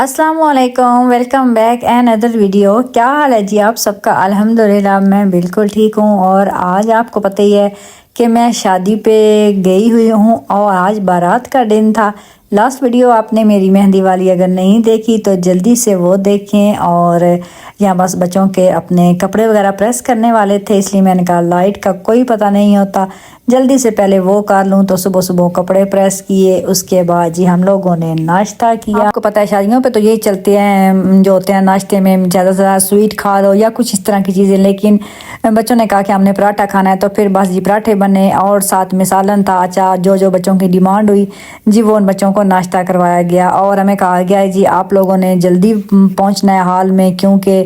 अस्सलाम वालेकुम, welcome back another video. क्या हाल है जी आप सबका? अल्हम्दुलिल्लाह मैं बिल्कुल ठीक हूँ। और आज आपको पता ही है कि मैं शादी पे गई हुई हूँ और आज बारात का दिन था। लास्ट वीडियो आपने मेरी मेहंदी वाली अगर नहीं देखी तो जल्दी से वो देखें। और यहाँ बस बच्चों के अपने कपड़े वगैरह प्रेस करने वाले थे, इसलिए मैंने कहा लाइट का कोई पता नहीं होता, जल्दी से पहले वो कर लूँ। तो सुबह सुबह कपड़े प्रेस किए, उसके बाद जी हम लोगों ने नाश्ता किया। आपको पता है शादियों पे तो यही चलते हैं जो होते हैं, नाश्ते में ज़्यादा से ज़्यादा स्वीट खा दो या कुछ इस तरह की चीज़ें। लेकिन बच्चों ने कहा कि हमने पराठा खाना है, तो फिर बस जी पराठे बने और साथ में सालन था, अचार, जो जो बच्चों की डिमांड हुई जी वो उन बच्चों को नाश्ता करवाया गया। और हमें कहा गया है जी आप लोगों ने जल्दी पहुंचना है हाल में, क्योंकि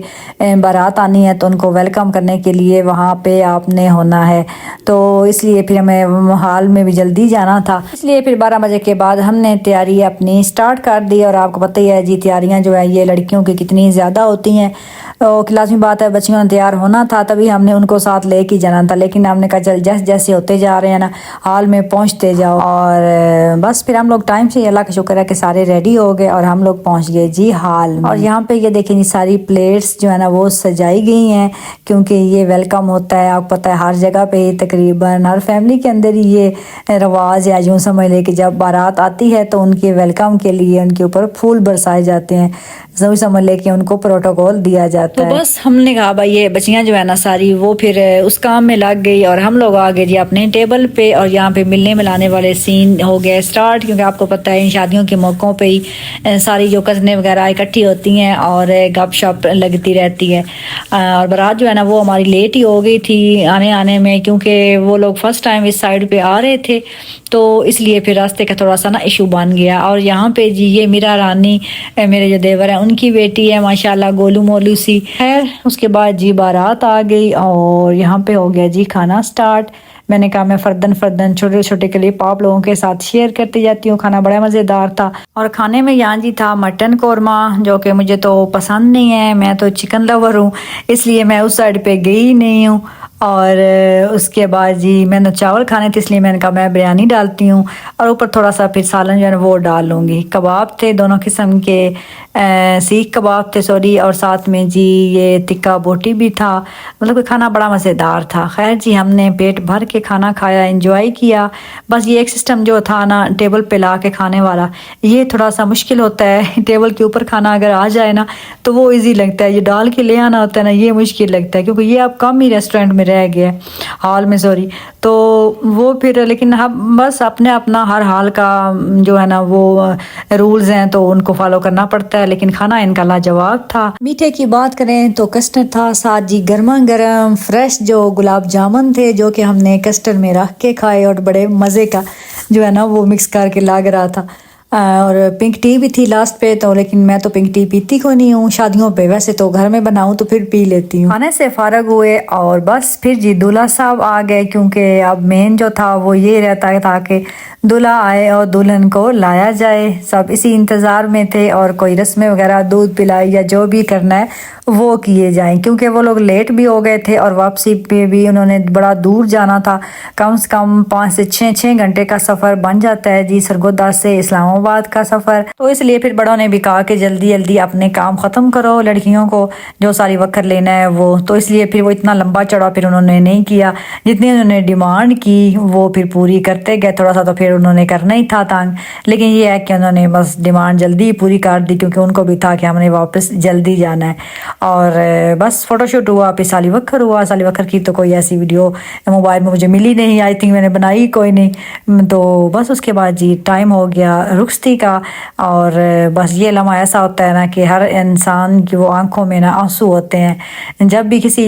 बारात आनी है तो उनको वेलकम करने के लिए वहाँ पे आपने होना है। तो इसलिए फिर हमें हाल में भी जल्दी जाना था, इसलिए फिर 12 बजे के बाद हमने तैयारी अपनी स्टार्ट कर दी। और आपको पता ही है जी तैयारियां जो है ये लड़कियों की कितनी ज़्यादा होती हैं। तो लाज़मी बात है बच्चियों ने तैयार होना था, तभी हमने उनको साथ ले के जाना था। लेकिन हमने कहा चल जैसे जैसे होते जा रहे हैं ना हाल में पहुँचते जाओ। और बस फिर हम लोग टाइम से, अल्लाह का शुक्र है कि सारे रेडी हो गए और हम लोग पहुँच गए जी हाल में। और यहाँ पे ये देखें जी सारी प्लेट्स जो है ना वो सजाई गई हैं, क्योंकि ये वेलकम होता है। आपको पता है हर जगह पे तकरीबन हर फैमिली के अंदर ही ये रवाज या यूँ समझ ले कि जब बारात आती है तो उनके वेलकम के लिए उनके ऊपर फूल बरसाए जाते हैं, जरूर समझ ले कि उनको प्रोटोकॉल दिया जाता है। तो बस हमने कहा भाई ये बच्चियाँ जो है ना सारी वो फिर उस काम में लग गई और हम लोग आ गए जी अपने टेबल पे। और यहाँ पे मिलने मिलाने वाले सीन हो गए स्टार्ट, क्योंकि आपको पता है इन शादियों के मौक़ों पे ही सारी जो कज़नें वगैरह इकट्ठी होती हैं और गप शप लगती रहती है। और बारात जो है ना वो हमारी लेट ही हो गई थी आने में, क्योंकि वो लोग फर्स्ट टाइम इस साइड पे आ रहे थे, तो इसलिए फिर रास्ते का थोड़ा सा ना इशू बन गया। और यहाँ पे जी ये मीरा रानी मेरे जो देवर है उनकी बेटी है माशाल्लाह गोलू मोलू सी। खैर उसके बाद जी बारात आ गई और यहाँ पे हो गया जी खाना स्टार्ट। मैंने कहा मैं फर्दन छोटे छोटे क्लिप आप लोगों के साथ शेयर करती जाती हूँ। खाना बड़ा मज़ेदार था और खाने में यहाँ जी था मटन कौरमा, जो कि मुझे तो पसंद नहीं है, मैं तो चिकन लवर हूँ, इसलिए मैं उस साइड पे गई नहीं हूँ। और उसके बाद जी मैंने चावल खाने थे, इसलिए मैंने कहा मैं बिरयानी डालती हूँ और ऊपर थोड़ा सा फिर सालन जो है वो डाल लूँगी। कबाब थे दोनों किस्म के, सीख कबाब थे सॉरी, और साथ में जी ये टिक्का बोटी भी था। मतलब खाना बड़ा मज़ेदार था। खैर जी हमने पेट भर के खाना खाया, एंजॉय किया। बस ये एक सिस्टम जो था ना टेबल पे ला के खाने वाला, ये थोड़ा सा मुश्किल होता है। टेबल के ऊपर खाना अगर आ जाए ना तो वो इजी लगता है, ये डाल के ले आना होता है ना ये मुश्किल लगता है, क्योंकि ये अब कम ही रेस्टोरेंट में रह गया हाल में सॉरी। तो वो फिर लेकिन हम बस अपने अपना हर हाल का जो है ना वो रूल्स हैं तो उनको फॉलो करना पड़ता है। लेकिन खाना इनका लाजवाब था। मीठे की बात करें तो कस्टर्ड था, साथ जी गर्मा गर्म फ्रेश जो गुलाब जामुन थे, जो कि हमने कस्टर्ड में रख के खाए और बड़े मज़े का जो है ना वो मिक्स करके लग रहा था। और पिंक टी भी थी लास्ट पे तो, लेकिन मैं तो पिंक टी पीती को नहीं हूँ शादियों पे, वैसे तो घर में बनाऊँ तो फिर पी लेती हूँ। खाने से फारग हुए और बस फिर जी दूल्हा साहब आ गए, क्योंकि अब मेन जो था वो ये रहता था कि दूल्हा आए और दुल्हन को लाया जाए। सब इसी इंतज़ार में थे और कोई रस्में वगैरह दूध पिलाई या जो भी करना है वो किए जाएं, क्योंकि वो लोग लेट भी हो गए थे और वापसी पे भी उन्होंने बड़ा दूर जाना था। कम से कम 5 से 6 घंटे का सफ़र बन जाता है जी सरगोदा से इस्लामाबाद का सफ़र। तो इसलिए फिर बड़ों ने भी कहा कि जल्दी जल्दी अपने काम ख़त्म करो, लड़कियों को जो सारी वक्त लेना है वो। तो इसलिए फिर वो इतना लंबा चढ़ा फिर उन्होंने नहीं किया, जितनी उन्होंने डिमांड की वो फिर पूरी करते गए। थोड़ा सा तो फिर उन्होंने करना ही था तंग, लेकिन ये है कि उन्होंने बस डिमांड जल्दी पूरी कर दी, क्योंकि उनको भी था कि हमने वापस जल्दी जाना है। और बस फ़ोटोशूट हुआ, फिर साली वक्र हुआ। साली वक्र की तो कोई ऐसी वीडियो मोबाइल में मुझे मिली नहीं, आई थिंक मैंने बनाई कोई नहीं। तो बस उसके बाद जी टाइम हो गया रुखसती का। और बस ये लम्हा ऐसा होता है ना कि हर इंसान की वो आंखों में ना आंसू होते हैं जब भी किसी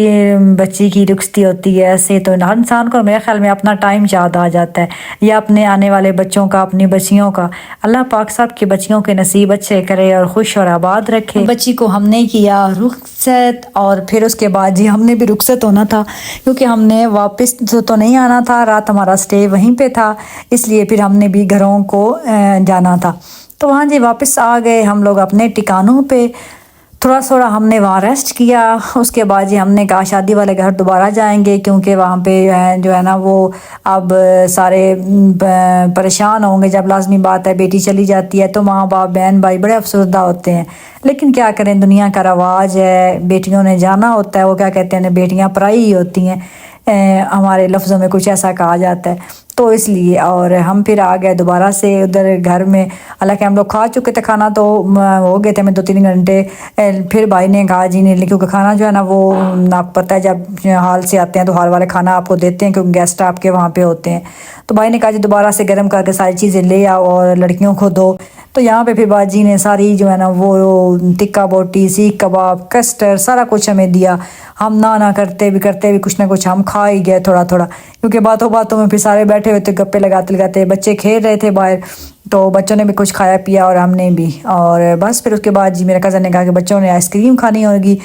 बच्ची की रुखसती होती है। ऐसे तो हर इंसान को मेरे ख्याल में अपना टाइम याद आ जाता है, या अपने आने वाले बच्चों का, अपनी बच्चियों का। अल्लाह पाक साहब की बच्चियों के नसीब अच्छे करे और खुश और आबाद रखे। बच्ची को हमने किया रुखसत और फिर उसके बाद जी हमने भी रुखसत होना था, क्योंकि हमने वापस तो नहीं आना था, रात हमारा स्टे वहीं पे था, इसलिए फिर हमने भी घरों को जाना था। तो वहाँ जी वापस आ गए हम लोग अपने ठिकानों पे। تھوڑا ہم نے وہاں ریسٹ کیا. اس کے بعد ہم نے کہا شادی والے گھر دوبارہ جائیں گے کیونکہ وہاں پہ جو ہے نا وہ اب سارے پریشان ہوں گے. جب لازمی بات ہے بیٹی چلی جاتی ہے تو ماں باپ بہن بھائی بڑے افسردہ ہوتے ہیں. لیکن کیا کریں, دنیا کا رواج ہے, بیٹیوں نے جانا ہوتا ہے. وہ کیا کہتے ہیں, بیٹیاں پرائی ہی ہوتی ہیں, ہمارے لفظوں میں کچھ ایسا کہا جاتا ہے. تو اس لیے اور ہم پھر آ گئے دوبارہ سے ادھر گھر میں. حالانکہ ہم لوگ کھا چکے تھے کھانا, تو ہو گئے تھے ہمیں 2-3 گھنٹے. پھر بھائی نے کہا جی نہیں, کیونکہ کھانا جو ہے نا وہ آپ پتہ ہے جب حال سے آتے ہیں تو حال والے کھانا آپ کو دیتے ہیں کیونکہ گیسٹ آپ کے وہاں پہ ہوتے ہیں. تو بھائی نے کہا جی دوبارہ سے گرم کر کے ساری چیزیں لے آؤ اور لڑکیوں کو دو. تو یہاں پہ پھر باجی نے ساری جو ہے نا وہ ٹکا بوٹی, سیخ کباب, کسٹرڈ سارا کچھ ہمیں دیا. ہم نہ کرتے بھی کچھ نہ کچھ ہم کھا ہی گئے تھوڑا کیونکہ باتوں میں پھر سارے بیٹھے ہوئے تھے گپے لگاتے بچے کھیل رہے تھے باہر. تو بچوں نے بھی کچھ کھایا پیا اور ہم نے بھی. اور بس پھر اس کے بعد جی میرے کزن نے کہا کہ بچوں نے آئس کریم کھانی ہوگی,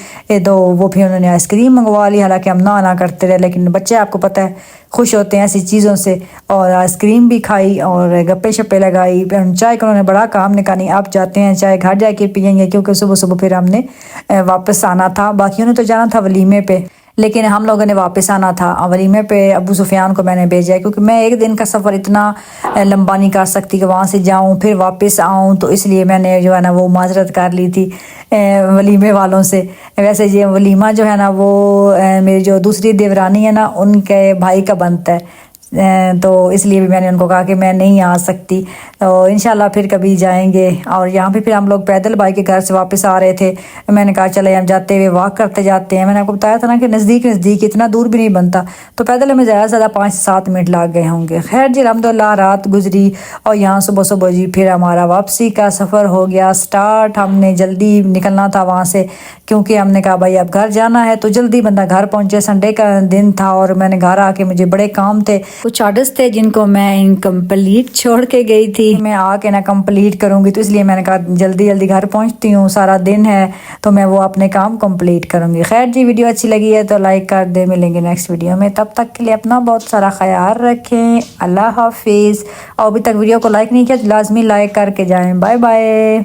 تو وہ پھر انہوں نے آئس کریم منگوا لی. حالانکہ ہم نہ کرتے رہے, لیکن بچے آپ کو پتہ ہے خوش ہوتے ہیں ایسی چیزوں سے. اور آئس کریم بھی کھائی اور گپے شپے لگائی. چائے کا انہوں نے بڑا کام نے کہا نہیں آپ جاتے ہیں چائے گھر جا کے پئیں گے, کیونکہ صبح پھر ہم نے واپس آنا تھا. باقیوں نے تو جانا تھا ولیمے پہ, لیکن ہم لوگوں نے واپس آنا تھا ولیمے پہ. ابو سفیان کو میں نے بھیجا ہے کیونکہ میں ایک دن کا سفر اتنا لمبا نہیں کر سکتی کہ وہاں سے جاؤں پھر واپس آؤں. تو اس لیے میں نے جو ہے نا وہ معذرت کر لی تھی ولیمے والوں سے. ویسے یہ ولیمہ جو ہے نا وہ میری جو دوسری دیورانی ہے نا ان کے بھائی کا بنتا ہے, تو اس لیے بھی میں نے ان کو کہا کہ میں نہیں آ سکتی. تو انشاءاللہ پھر کبھی جائیں گے. اور یہاں پہ پھر ہم لوگ پیدل بھائی کے گھر سے واپس آ رہے تھے. میں نے کہا چلے ہم جاتے ہوئے واک کرتے جاتے ہیں. میں نے آپ کو بتایا تھا نا کہ نزدیک اتنا دور بھی نہیں بنتا, تو پیدل ہمیں زیادہ سے زیادہ 5-7 منٹ لگ گئے ہوں گے. خیر جی الحمدللہ رات گزری اور یہاں صبح جی پھر ہمارا واپسی کا سفر ہو گیا سٹارٹ. ہم نے جلدی نکلنا تھا وہاں سے کیونکہ ہم نے کہا بھائی اب گھر جانا ہے تو جلدی بندہ گھر پہنچے. سنڈے کا دن تھا اور میں نے گھر آ کے مجھے بڑے کام تھے, کچھ آرڈرز تھے جن کو میں انکمپلیٹ چھوڑ کے گئی تھی. میں آ کے نا کمپلیٹ کروں گی, تو اس لیے میں نے کہا جلدی گھر پہنچتی ہوں, سارا دن ہے تو میں وہ اپنے کام کمپلیٹ کروں گی. خیر جی ویڈیو اچھی لگی ہے تو لائک کر دے. ملیں گے نیکسٹ ویڈیو میں, تب تک کے لیے اپنا بہت سارا خیال رکھیں. اللہ حافظ. اور ابھی تک ویڈیو کو لائک نہیں کیا تو لازمی لائک کر کے جائیں. Bye bye.